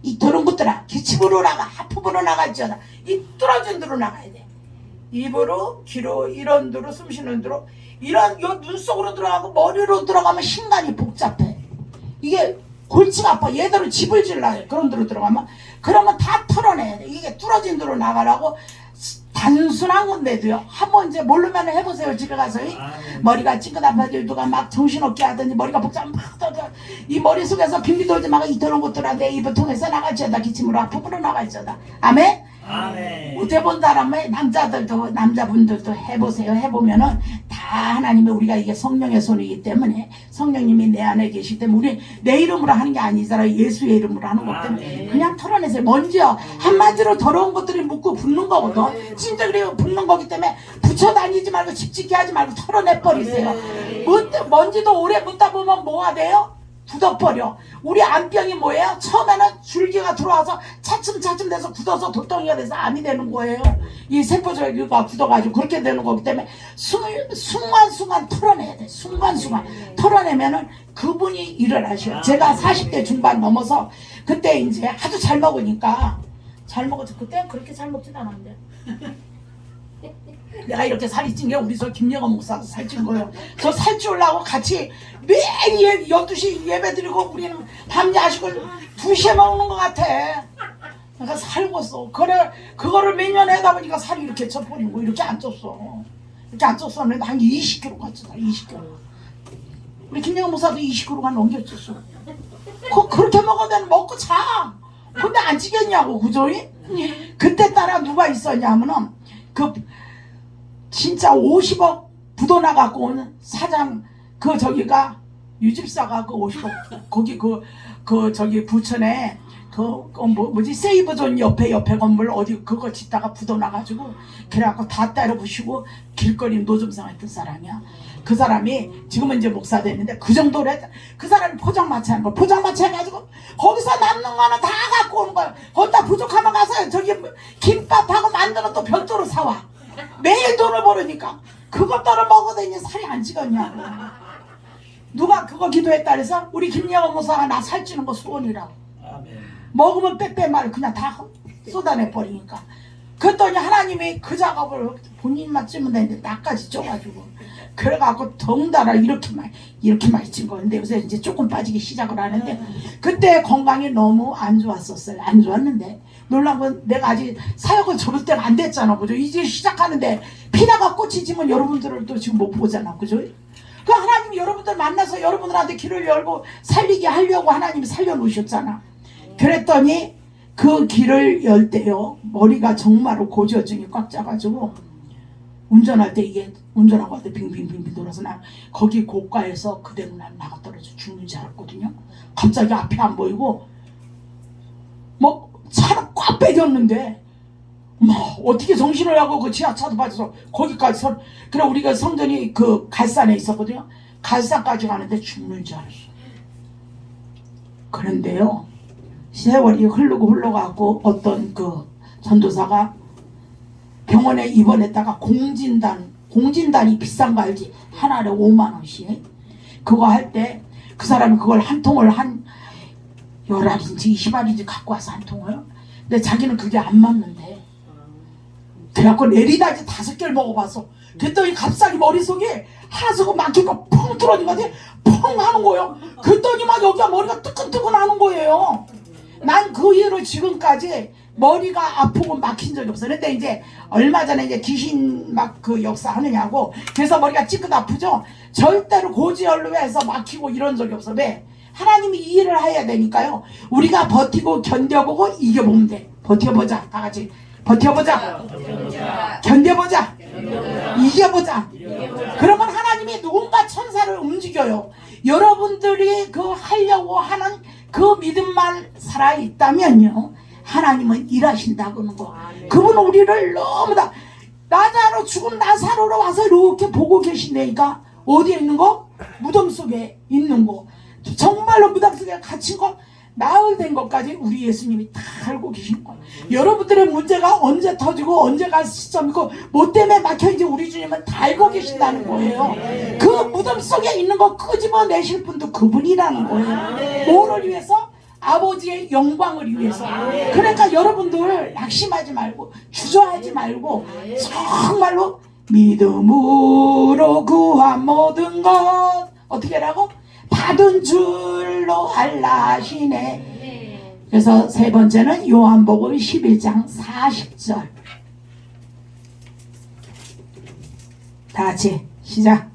이 더러운 것들아 기침으로 나가, 하품으로 나가있잖아. 이 뚫어진 데로 나가야 돼. 입으로, 귀로, 이런 데로, 숨 쉬는 데로, 이런 요 눈 속으로 들어가고 머리로 들어가면 신간이 복잡해. 이게 골치가 아파. 얘들은 집을 질러요. 그런 데로 들어가면. 그러면 다 털어내야 돼. 이게 뚫어진 데로 나가라고. 단순한 건데도요. 한번 이제 모르면 해보세요. 집에 가서 머리가 찡긋 아파질 누가 막 정신없게 하든지 머리가 복잡 막 떠져. 이 머릿속에서 빙비 돌지 막 이토록 것들아 내 입을 통해서 나갈지어다. 기침으로 아픔으로 나갈지어다. 아멘? 아멘. 못해본 사람의 남자분들도 해보세요. 해보면은 다 하나님의 우리가 이게 성령의 손이기 때문에 성령님이 내 안에 계시기 때문에 우리 내 이름으로 하는 게 아니잖아요. 예수의 이름으로 하는 것 때문에 그냥 털어내세요. 먼지요. 한마디로 더러운 것들이 묻고 붙는 거거든. 진짜 그래요. 붙는 거기 때문에 붙여 다니지 말고 집짓기 하지 말고 털어내버리세요. 먼지도 오래 묻다 보면 뭐가 돼요? 굳어버려. 우리 안병이 뭐예요? 처음에는 줄기가 들어와서 차츰차츰 돼서 굳어서 돌덩이가 돼서 암이 되는 거예요. 이 세포줄기가 굳어가지고 그렇게 되는 거기 때문에 순간순간 털어내야 돼. 순간순간 털어내면은 그분이 일어나셔요. 제가 40대 중반 넘어서 그때 이제 하도 잘 먹으니까 잘 먹어서 그때는 그렇게 잘 먹진 않았는데 내가 이렇게 살이 찐 게 우리 저 김영호 목사가 살찐 거예요. 저 살찌우려고 같이 매일 12시 예배 드리고 우리는 밤 야식을 2시에 먹는 것 같아. 내가 살고서 그거를 몇 년 하다 보니까 살이 이렇게 쪄버리고 이렇게 안 쪘어. 이렇게 안 쪘었는데 한 20kg 갔어. 20kg. 우리 김영호 목사도 20kg가 넘겼었어. 그렇게 먹어도 먹고 자. 근데 안 찌겠냐고, 그죠? 그때 따라 누가 있었냐면은 진짜 50억 부도나갖고 온 사장 저기가 유집사가 50억 거기 저기 부천에 뭐지 세이버존 옆에 건물 어디 그거 짓다가 부도나가지고 그래갖고 다 때려 부시고 길거리 노점상 했던 사람이야. 그 사람이 지금은 이제 목사 됐는데 그 정도로 했다. 그 사람이 포장마차 하는 거 포장마차 해가지고 거기서 남는 거는 다 갖고 오는 거야. 거기다 부족하면 가서 저기 김밥하고 만두는 또 별도로 사와. 매일 돈을 벌으니까 그것 따라 먹어대니 살이 안 찌겠냐고. 누가 그거 기도했다 그래서 우리 김영호 목사가 나 살찌는 거 소원이라고. 먹으면 빼빼 말 그냥 다 쏟아내버리니까. 그랬더니 하나님이 그 작업을 본인만 찌면 되는데 나까지 쪄가지고 그래갖고 덩달아 이렇게 많이 찐 거였는데 요새 이제 조금 빠지기 시작을 하는데 그때 건강이 너무 안 좋았었어요. 안 좋았는데 놀란 건 내가 아직 사역을 접을 때가 안 됐잖아. 그죠? 이제 시작하는데 피다가 꽃이 지면 여러분들을 또 지금 못 보잖아. 그죠? 그 하나님이 여러분들 만나서 여러분들한테 길을 열고 살리게 하려고 하나님이 살려놓으셨잖아. 그랬더니 그 길을 열 때요 머리가 정말로 고지혈증이 꽉 짜가지고 운전할 때 이게 운전하고 할 때 빙빙빙빙 돌아서 나 거기 고가에서 그대로 난 나가 떨어져 죽는 줄 알았거든요. 갑자기 앞이 안 보이고 뭐 차를 꽉 빼겼는데 뭐 어떻게 정신을 하고 그 지하차도 빠져서 거기까지 그래 우리가 성전이 그 갈산에 있었거든요. 갈산까지 가는데 죽는 줄 알았어. 그런데요 세월이 흘러가고 어떤 그 전도사가 병원에 입원했다가 공진단이 비싼 거 알지? 하나에 5만 원씩 그거 할 때 그 사람이 그걸 한 통을 한 10알인지 20알인지 갖고 와서 한 통을 근데 자기는 그게 안 맞는데 그래갖고 내리다지 5개를 먹어봤어. 그랬더니 갑자기 머릿속에 하수구 막히고 펑 뚫어진 거지 펑 하는 거예요. 그랬더니 막 여기가 머리가 뜨끈뜨끈 하는 거예요. 난 그 이후로 지금까지 머리가 아프고 막힌 적이 없어. 근데 이제 얼마 전에 이제 귀신 막 그 역사 하느냐고 그래서 머리가 찌끗 아프죠. 절대로 고지혈로 해서 막히고 이런 적이 없어. 왜? 하나님이 이 일을 해야 되니까요. 우리가 버티고 견뎌보고 이겨보면 돼. 버텨보자. 다 같이 버텨보자. 견뎌보자. 이겨보자. 그러면 하나님이 누군가 천사를 움직여요. 여러분들이 그 하려고 하는 그 믿음만 살아있다면요 하나님은 일하신다고는 거. 그분은 우리를 너무 다 나자로 죽은 나사로로 와서 이렇게 보고 계신다니까. 어디에 있는 거? 무덤 속에 있는 거. 정말로 무덤 속에 갇힌 거 나흘 된 것까지 우리 예수님이 다 알고 계신 거예요. 여러분들의 문제가 언제 터지고 언제 갈 시점이고 뭐 때문에 막혀있는지 우리 주님은 다 알고 계신다는 거예요. 그 무덤 속에 있는 거 끄집어내실 분도 그분이라는 거예요. 뭐를 위해서? 아버지의 영광을 위해서. 그러니까 여러분들 낙심하지 말고 주저하지 말고 정말로 믿음으로 구한 모든 것 어떻게 하라고? 받은 줄로 알라시네. 그래서 세 번째는 요한복음 11장 40절 다 같이 시작.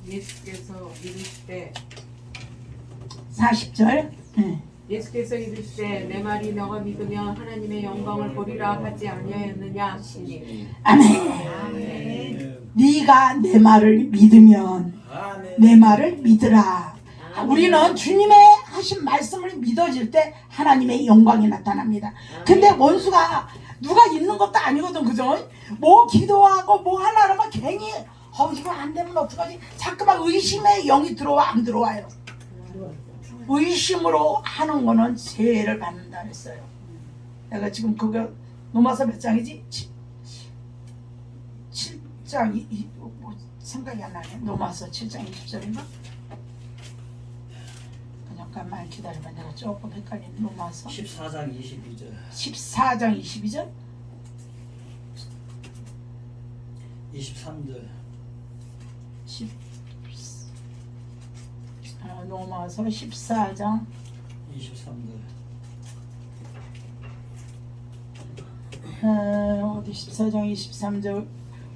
예수께서 이르시되 40절 예수께서 이르시되 내 말이 너가 믿으면 하나님의 영광을 보리라 하지 아니하였느냐 하시니 아멘. 네가 내 말을 믿으면 내 말을 믿으라. 우리는 주님의 하신 말씀을 믿어질 때 하나님의 영광이 나타납니다. 근데 원수가 누가 있는 것도 아니거든. 그죠? 뭐 기도하고 뭐 하려면 괜히 이거 안 되면 어떡하지? 자꾸만 의심의 영이 들어와 안 들어와요. 의심으로 하는 거는 죄를 받는다 그랬어요. 내가 지금 그거 로마서 몇 장이지? 7장 뭐 생각이 안 나네. 로마서 7장 20절인가? 잠깐만 기다려봐. 내가 조금 헷갈리는 로마서 14장 22절 14장 22절 23절 10, 로마서 14장 23절 어디 14장 23절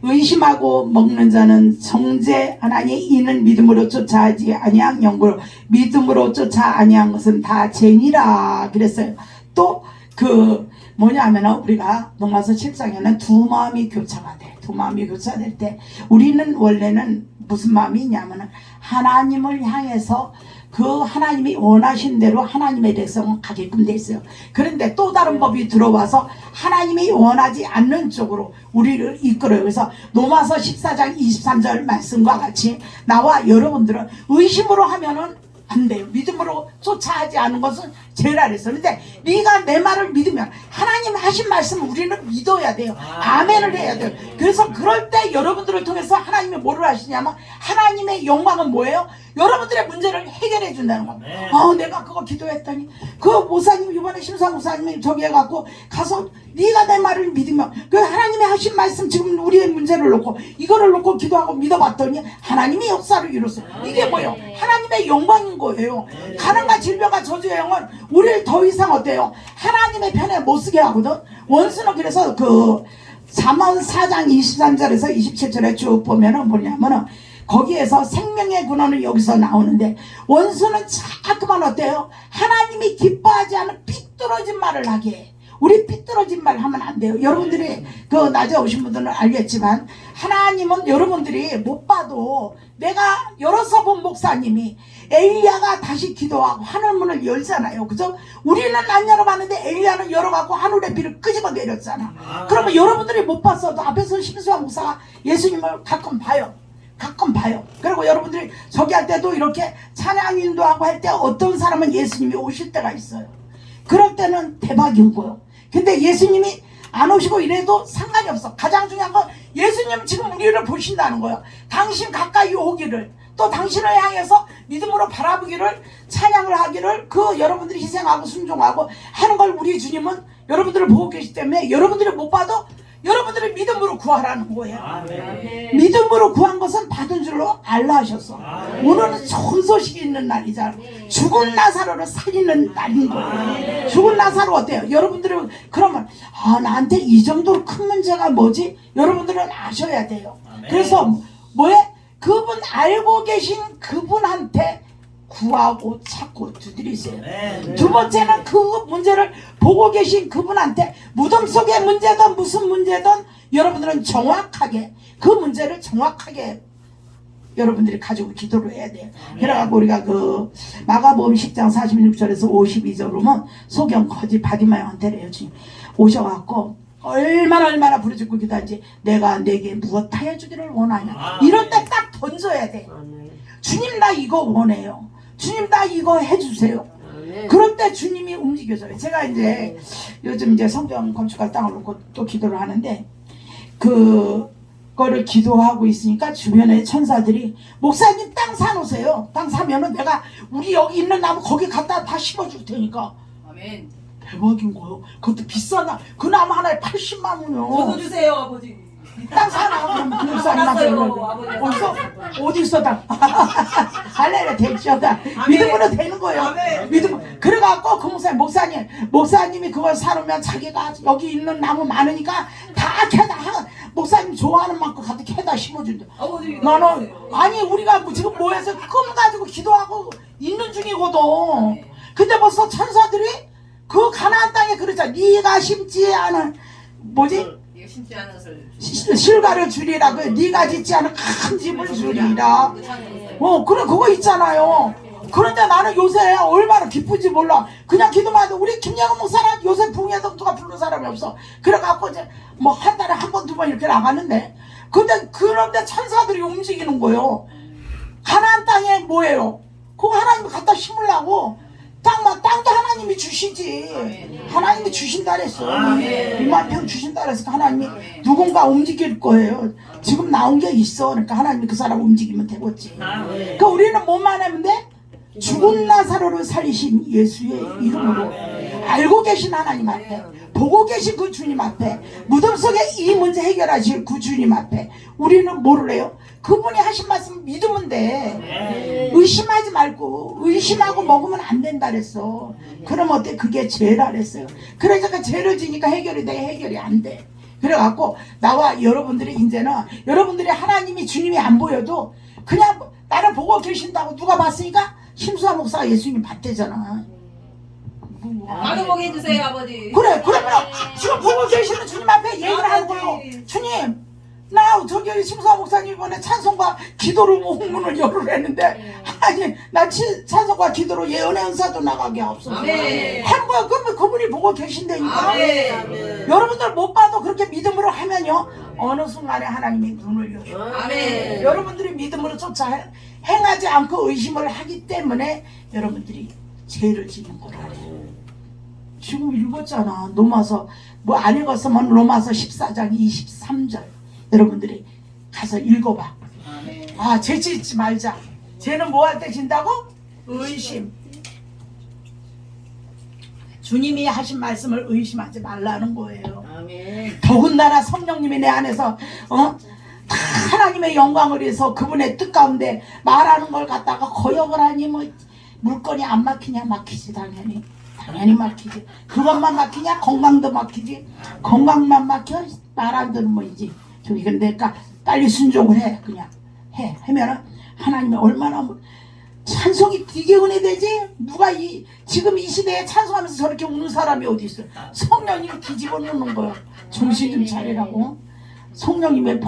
의심하고 먹는 자는 정죄하나니 이는 믿음으로 쫓아하지 아니한 영으로 믿음으로 쫓아 아니한 것은 다 죄니라 그랬어요. 또 그 뭐냐면은 우리가 로마서 7장에는 두 마음이 교차가 돼. 두 마음이 교차될 때 우리는 원래는 무슨 마음이 있냐면은 하나님을 향해서 그 하나님이 원하신 대로 하나님의 백성은 가게끔 돼 있어요. 그런데 또 다른 법이 들어와서 하나님이 원하지 않는 쪽으로 우리를 이끌어요. 그래서 로마서 14장 23절 말씀과 같이 나와 여러분들은 의심으로 하면은 안 돼요. 믿음으로 쫓아하지 않은 것은 죄라 그랬어. 근데 네가 내 말을 믿으면 하나님 하신 말씀을 우리는 믿어야 돼요. 아멘을 해야 돼요. 그래서 그럴 때 여러분들을 통해서 하나님이 뭐를 하시냐면 하나님의 영광은 뭐예요? 여러분들의 문제를 해결해 준다는 겁니다. 내가 그거 기도했더니 그 목사님 이번에 심사 목사님이 저기 해갖고 가서 네가 내 말을 믿으면 그 하나님이 하신 말씀 지금 우리의 문제를 놓고 이거를 놓고 기도하고 믿어봤더니 하나님이 역사를 이뤘어요. 이게 뭐예요? 하나님의 영광인 거예요. 가난과 질병과 저주의 영은 우리를 더 이상 어때요? 하나님의 편에 못 쓰게 하거든. 원수는 그래서 그 잠언 4장 23절에서 27절에 쭉 보면은 뭐냐면은 거기에서 생명의 근원은 여기서 나오는데 원수는 자꾸만 어때요? 하나님이 기뻐하지 않은 삐뚤어진 말을 하게 해. 우리 삐뚤어진 말 하면 안 돼요. 여러분들이 그 낮에 오신 분들은 알겠지만 하나님은 여러분들이 못 봐도 내가 열어서 본 목사님이 엘리야가 다시 기도하고 하늘 문을 열잖아요. 그죠? 우리는 안 열어봤는데 엘리야는 열어갖고 하늘의 비를 끄집어 내렸잖아. 그러면 여러분들이 못 봤어도 앞에서 심수한 목사가 예수님을 가끔 봐요. 그리고 여러분들이 저기 할 때도 이렇게 찬양 인도하고 할 때 어떤 사람은 예수님이 오실 때가 있어요. 그럴 때는 대박인 거예요. 근데 예수님이 안 오시고 이래도 상관이 없어. 가장 중요한 건 예수님 지금 우리를 보신다는 거예요. 당신 가까이 오기를 또 당신을 향해서 믿음으로 바라보기를 찬양을 하기를 그 여러분들이 희생하고 순종하고 하는 걸 우리 주님은 여러분들을 보고 계시기 때문에 여러분들이 못 봐도 여러분들이 믿음으로 구하라는 거예요. 아멘. 믿음으로 구한 것은 받은 줄로 알라 하셨어. 오늘은 좋은 소식이 있는 날이잖아. 죽은 나사로를 살리는 날인 거예요. 죽은 나사로 어때요? 여러분들은 그러면 나한테 이 정도로 큰 문제가 뭐지? 여러분들은 아셔야 돼요. 그래서 뭐에? 그분 알고 계신 그분한테 구하고 찾고 두드리세요. 두 번째는 그 문제를 보고 계신 그분한테 무덤 속의 문제든 무슨 문제든 여러분들은 정확하게 그 문제를 정확하게 여러분들이 가지고 기도를 해야 돼요. 그래갖고 우리가 그 마가복음 10장 46절에서 52절 보면 소경 거지 바디마요한테 주님 오셔갖고 얼마나 부르짖고 기도하지 내가 내게 무엇 하여 주기를 원하냐 이럴 때 딱 던져야 돼. 주님 나 이거 원해요. 주님 나 이거 해주세요. 그럴 때 주님이 움직여져요. 제가 이제 요즘 이제 성경 건축할 땅을 놓고 또 기도를 하는데 그거를 기도하고 있으니까 주변에 천사들이 목사님 땅 사놓으세요. 땅 사면은 내가 우리 여기 있는 나무 거기 갖다 다 심어줄 테니까. 아멘. 대박인 거요. 그것도 비싸다. 그 나무 하나에 80만 원이요. 저도 주세요, 아버지. 땅 사놔. 어디서? 어디 있어 땅? 할래래 대시하다. 믿음으로 되는 거예요. 믿음. 그래갖고 그 목사님이 그걸 사놓으면 자기가 여기 있는 나무 많으니까 다 캐다 목사님 좋아하는 만큼 가득 캐다 심어준다. 아버지. 나는 아니 우리가 지금 모여서 금 가지고 기도하고 있는 중이거든. 근데 벌써 천사들이 그 가나안 땅에 그러잖아. 네가 심지 않은 뭐지? 심지 않은 것을 실과를 주리라. 네가 짓지 않은 큰 집을 주리라. 그래 그거 있잖아요. 그런데 나는 요새 얼마나 기쁜지 몰라. 그냥 기도만 해도 우리 김영은 목사는 요새 붕에도 누가 부르는 사람이 없어. 그래갖고 이제 뭐 한 달에 한 번 두 번 이렇게 나갔는데 근데 그런데 천사들이 움직이는 거예요. 가나안 땅에 뭐예요? 그거 하나님이 갖다 심으려고 땅도 하나님이 주시지. 하나님이 주신다 그랬어. 2만 평 주신다 그랬으니까 하나님이 누군가 움직일 거예요. 지금 나온 게 있어. 그러니까 하나님이 그 사람 움직이면 되겠지. 그러니까 우리는 뭐만 하면 돼? 죽은 나사로를 살리신 예수의 이름으로 알고 계신 하나님 앞에, 보고 계신 그 주님 앞에, 무덤 속에 이 문제 해결하실 그 주님 앞에 우리는 뭐를 해요? 그분이 하신 말씀 믿으면 돼. 의심하지 말고, 의심하고 먹으면 안 된다 그랬어. 그럼 어때? 그게 죄라 그랬어요. 그러니까 죄를 지니까 해결이 돼? 해결이 안 돼. 그래갖고 나와 여러분들이 이제는 여러분들이 하나님이 주님이 안 보여도 그냥 나를 보고 계신다고 누가 봤으니까 심수아 목사가 예수님 봤대잖아. 나도 보게 해주세요 아버지. 그래, 그러면 지금 보고 계시는 주님 앞에 얘기를 하는 거예요. 주님, 나 저기 심수아 목사님 이번에 찬송과 기도로 홍문을 열으랬는데 아니 나 찬송과 기도로 예언의 은사도 나가게 하옵소서. 한 거야. 그러면 그분이 보고 계신다니까. 여러분들 못 봐도 그렇게 믿음으로 하면요 어느 순간에 하나님이 눈을 열어요. 아멘. 여러분들이 믿음으로 쫓아 행하지 않고 의심을 하기 때문에 여러분들이 죄를 짓는 거라요. 지금 읽었잖아. 로마서 뭐 안 읽었으면 로마서 14장 23절 여러분들이 가서 읽어봐. 아, 죄 짓지 말자. 죄는 뭐 할 때 진다고? 의심. 주님이 하신 말씀을 의심하지 말라는 거예요. 더군다나 성령님이 내 안에서 다 하나님의 영광을 위해서 그분의 뜻 가운데 말하는 걸 갖다가 거역을 하니 뭐 물건이 안 막히냐? 막히지. 당연히 막히지. 그것만 막히냐? 건강도 막히지. 건강만 막혀? 말 안 들으면 뭐이지. 저기 근데 빨리 순종을 해. 그냥 하면은 하나님이 얼마나 찬송이 되게 은혜되지? 누가 지금 이 시대에 찬송하면서 저렇게 우는 사람이 어디 있어? 성령님이 뒤집어 놓는 거야. 정신 좀 차리라고. 성령님의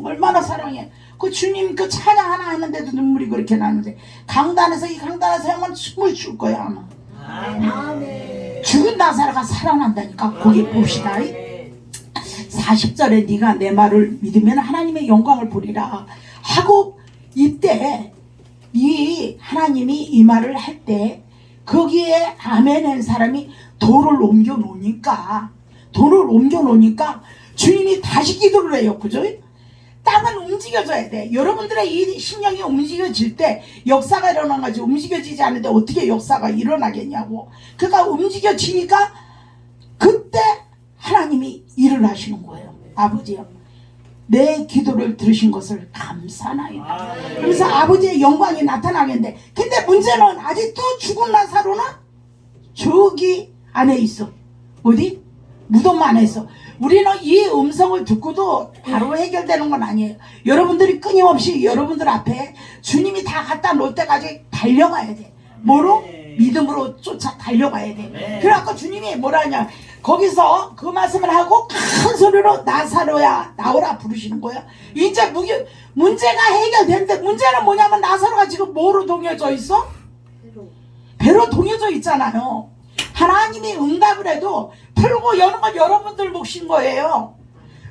얼마나 사랑해. 그 주님 그 찬양 하나 하는데도 눈물이 그렇게 나는데 강단에서 하면 숨을 줄 거야 아마. 죽은 나사로가 살아난다니까. 거기 봅시다. 40절에 네가 내 말을 믿으면 하나님의 영광을 보리라 하고 이때 이 하나님이 이 말을 할 때 거기에 아멘 한 사람이 돌을 옮겨 놓으니까 주님이 다시 기도를 해요. 그죠? 땅은 움직여져야 돼. 여러분들의 이 심령이 움직여질 때 역사가 일어난 거지. 움직여지지 않는데 어떻게 역사가 일어나겠냐고. 그러니까 움직여지니까 그때 하나님이 일을 하시는 거예요. 아버지요, 내 기도를 들으신 것을 감사나이다. 그래서 아버지의 영광이 나타나겠는데, 근데 문제는 아직도 죽은 나사로는 저기 안에 있어. 어디? 무덤 안에 있어. 우리는 이 음성을 듣고도 바로 해결되는 건 아니에요. 여러분들이 끊임없이 여러분들 앞에 주님이 다 갖다 놓을 때까지 달려가야 돼. 뭐로? 믿음으로 쫓아 달려가야 돼. 그래갖고 주님이 뭐라 하냐, 거기서 그 말씀을 하고 큰 소리로 나사로야 나오라 부르시는 거야. 이제 문제가 해결되는데, 문제는 뭐냐면 나사로가 지금 뭐로 동여져 있어? 배로 동여져 있잖아요. 하나님이 응답을 해도 풀고 여는 건 여러분들 몫인 거예요.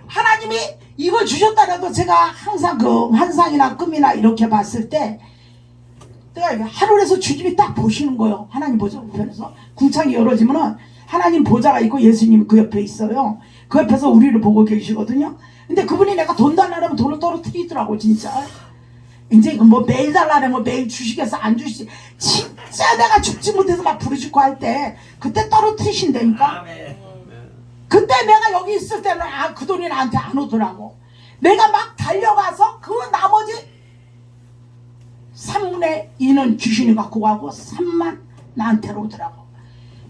하나님이 이걸 주셨다라도 제가 항상 그 환상이나 꿈이나 이렇게 봤을 때 내가 하늘에서 주님이 딱 보시는 거예요. 하나님 보좌 우편에서 궁창이 열어지면은 하나님 보좌가 있고 예수님이 그 옆에 있어요. 그 옆에서 우리를 보고 계시거든요. 근데 그분이 내가 돈 달라면 돈을 떨어뜨리더라고 진짜. 이제 뭐 매일 달라면 매일 주시겠어 안 주시지. 진짜 내가 죽지 못해서 막 부르짖고 할 때 그때 떨어뜨리신다니까. 그때 내가 여기 있을 때는 그 돈이 나한테 안 오더라고. 내가 막 달려가서 그 나머지 3분의 2는 귀신이 갖고 가고 3만 나한테로 오더라고.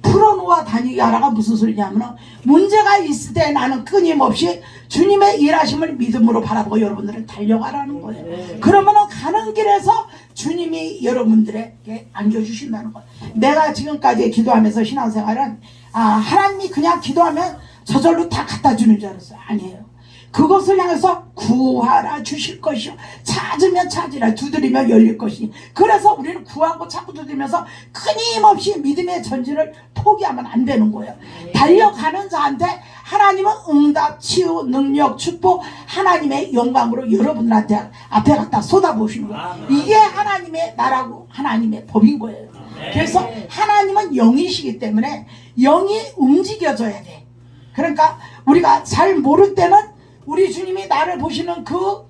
풀어놓아 다니게 하라가 무슨 소리냐면, 문제가 있을 때 나는 끊임없이 주님의 일하심을 믿음으로 바라보고 여러분들은 달려가라는 거예요. 그러면은 가는 길에서 주님이 여러분들에게 안겨주신다는 거예요. 내가 지금까지 기도하면서 신앙생활은 하나님이 그냥 기도하면 저절로 다 갖다 주는 줄 알았어요. 아니에요. 그것을 향해서 구하라 주실 것이요 찾으면 찾으라 두드리면 열릴 것이니 그래서 우리는 구하고 찾고 두드리면서 끊임없이 믿음의 전진을 포기하면 안 되는 거예요. 달려가는 자한테 하나님은 응답, 치유, 능력, 축복 하나님의 영광으로 여러분들한테 앞에 갖다 쏟아부으시는 거예요. 이게 하나님의 나라고 하나님의 법인 거예요. 그래서 하나님은 영이시기 때문에 영이 움직여져야 돼. 그러니까 우리가 잘 모를 때는 우리 주님이 나를 보시는 그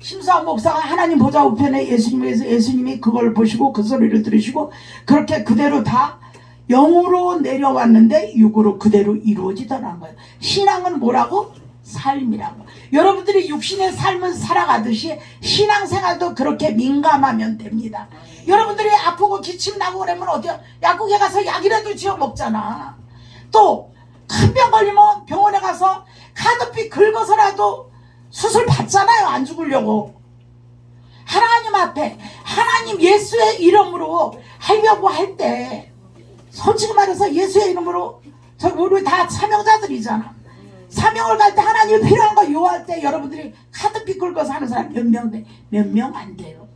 심수한 목사가 하나님 보좌 우편에 예수님에서 예수님이 그걸 보시고 그 소리를 들으시고 그렇게 그대로 다 영으로 내려왔는데 육으로 그대로 이루어지더라는 거예요. 신앙은 뭐라고? 삶이라고. 여러분들이 육신의 삶을 살아가듯이 신앙생활도 그렇게 민감하면 됩니다. 여러분들이 아프고 기침 나고 그러면 어때요? 약국에 가서 약이라도 지어 먹잖아. 또 큰 병 걸리면 병원에 가서 카드비 긁어서라도 수술 받잖아요. 안 죽으려고. 하나님 앞에 하나님 예수의 이름으로 하려고 할 때 솔직히 말해서 예수의 이름으로 우리 다 사명자들이잖아. 사명을 갈 때 하나님이 필요한 거 요할 때 여러분들이 카드비 긁어서 하는 사람 몇 명 돼? 몇 명 안 돼요.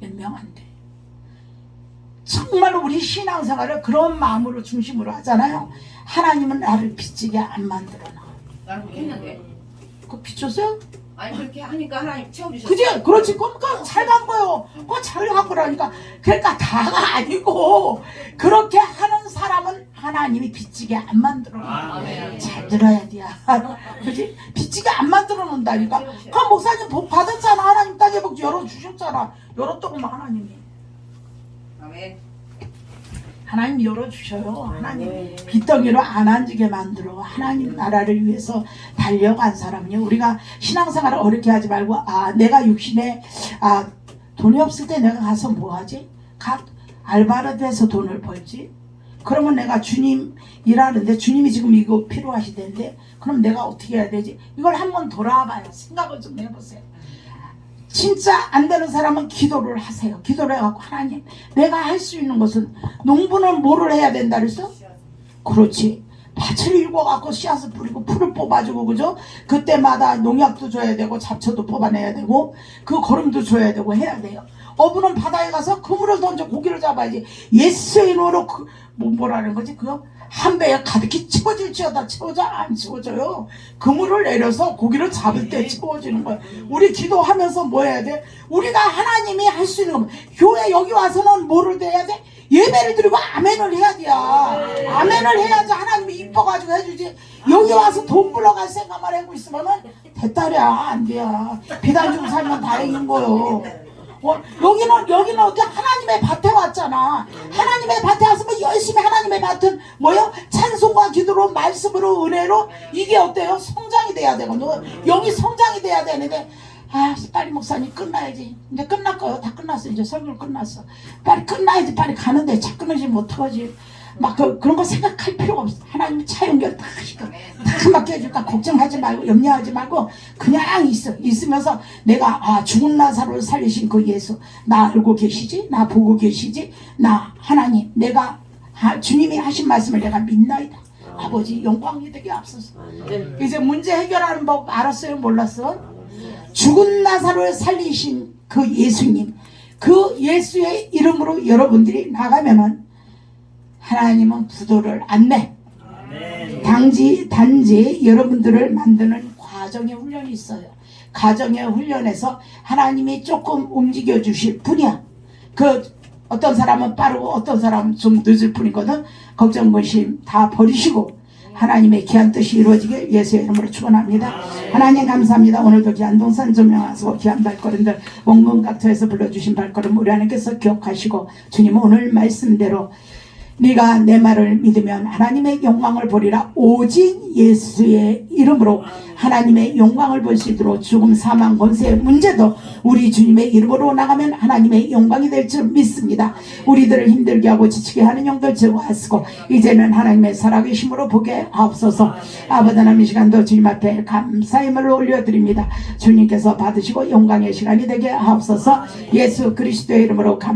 몇 명 안 돼. 정말로 우리 신앙생활을 그런 마음으로 중심으로 하잖아요. 하나님은 나를 빚지게 안 만들어놔. 나는 그렇게 했는데. 그거 빚줬어요? 아니 그렇게 하니까 하나님 채워주셨어. 그지? 그렇지. 그러니까 잘 간 거예요. 그거 잘 간 거라니까. 그러니까 다가 아니고 그렇게 하는 사람은 하나님이 빚지게 안 만들어놔. 아멘. 잘 들어야 돼. 그지? 빚지게 안 만들어 놓는다니까. 그 목사님 복 받았잖아. 하나님 땅에 복 열어주셨잖아. 열었더구만 하나님이. 아멘. 하나님 열어주셔요. 하나님 빚덩이로 안 앉게 만들어. 하나님 나라를 위해서 달려간 사람은요. 우리가 신앙생활을 어렵게 하지 말고 내가 육신에 돈이 없을 때 내가 가서 뭐 하지? 알바를 해서 돈을 벌지? 그러면 내가 주님 일하는데 주님이 지금 이거 필요하시대는데 그럼 내가 어떻게 해야 되지? 이걸 한번 돌아봐요. 생각을 좀 해보세요. 진짜 안 되는 사람은 기도를 하세요. 기도를 해갖고 하나님 내가 할 수 있는 것은 농부는 뭐를 해야 된다 그랬어? 그렇지. 밭을 읽어갖고 씨앗을 뿌리고 풀을 뽑아주고 그죠? 그때마다 농약도 줘야 되고 잡초도 뽑아내야 되고 그 거름도 줘야 되고 해야 돼요. 어부는 바다에 가서 그물을 던져 고기를 잡아야지. 예수의 이름으로 뭐라는 거지? 그거 한 배에 가득히 채워질지어다. 채워져? 안 채워져요. 그물을 내려서 고기를 잡을 때 채워지는 거예요. 우리 기도하면서 뭐 해야 돼? 우리가 하나님이 할 수 있는 거. 교회 여기 와서는 뭐를 해야 돼? 예배를 드리고 아멘을 해야 돼. 아멘을 해야지 하나님이 이뻐가지고 해주지. 여기 와서 돈 불러갈 생각만 하고 있으면은 됐다랴 안 돼요. 비단 주고 살면 다행인 거요. 여기는 어디 하나님의 밭에 왔잖아. 하나님의 밭에 왔으면 열심히 하나님의 밭은 뭐요? 찬송과 기도로 말씀으로 은혜로 이게 어때요? 성장이 돼야 되거든. 여기 성장이 돼야 되는데 빨리 목사님 끝나야지. 이제 끝날 거요. 다 끝났어. 이제 설교 끝났어. 빨리 끝나야지. 빨리 가는데 차 끊어지 못하지. 막 그런 거 생각할 필요가 없어. 하나님이 차 연결 다 맡겨줄까 걱정하지 말고 염려하지 말고 그냥 있으면서 내가 죽은 나사로를 살리신 그 예수 나 알고 계시지? 나 보고 계시지? 나 하나님 내가 주님이 하신 말씀을 내가 믿나이다. 아버지 영광이 되게 앞서서 이제 문제 해결하는 법 알았어요? 몰랐어? 죽은 나사로를 살리신 그 예수님 그 예수의 이름으로 여러분들이 나가면은 하나님은 부도를 안 내. 단지 여러분들을 만드는 과정의 훈련이 있어요. 과정의 훈련에서 하나님이 조금 움직여 주실 뿐이야. 어떤 사람은 빠르고 어떤 사람은 좀 늦을 뿐이거든. 걱정 근심 다 버리시고 하나님의 귀한 뜻이 이루어지길 예수의 이름으로 축원합니다. 하나님 감사합니다. 오늘도 귀한 동산 조명하시고 귀한 발걸음들 원근 각처에서 불러주신 발걸음 우리 하나님께서 기억하시고 주님 오늘 말씀대로 네가 내 말을 믿으면 하나님의 영광을 보리라. 오직 예수의 이름으로 하나님의 영광을 볼 수 있도록 죽음 사망 권세의 문제도 우리 주님의 이름으로 나가면 하나님의 영광이 될 줄 믿습니다. 우리들을 힘들게 하고 지치게 하는 영들 제거하시고 이제는 하나님의 살아계심으로 보게 하옵소서. 아버지 하나님 이 시간도 주님 앞에 감사의 말을 올려드립니다. 주님께서 받으시고 영광의 시간이 되게 하옵소서. 예수 그리스도의 이름으로 감사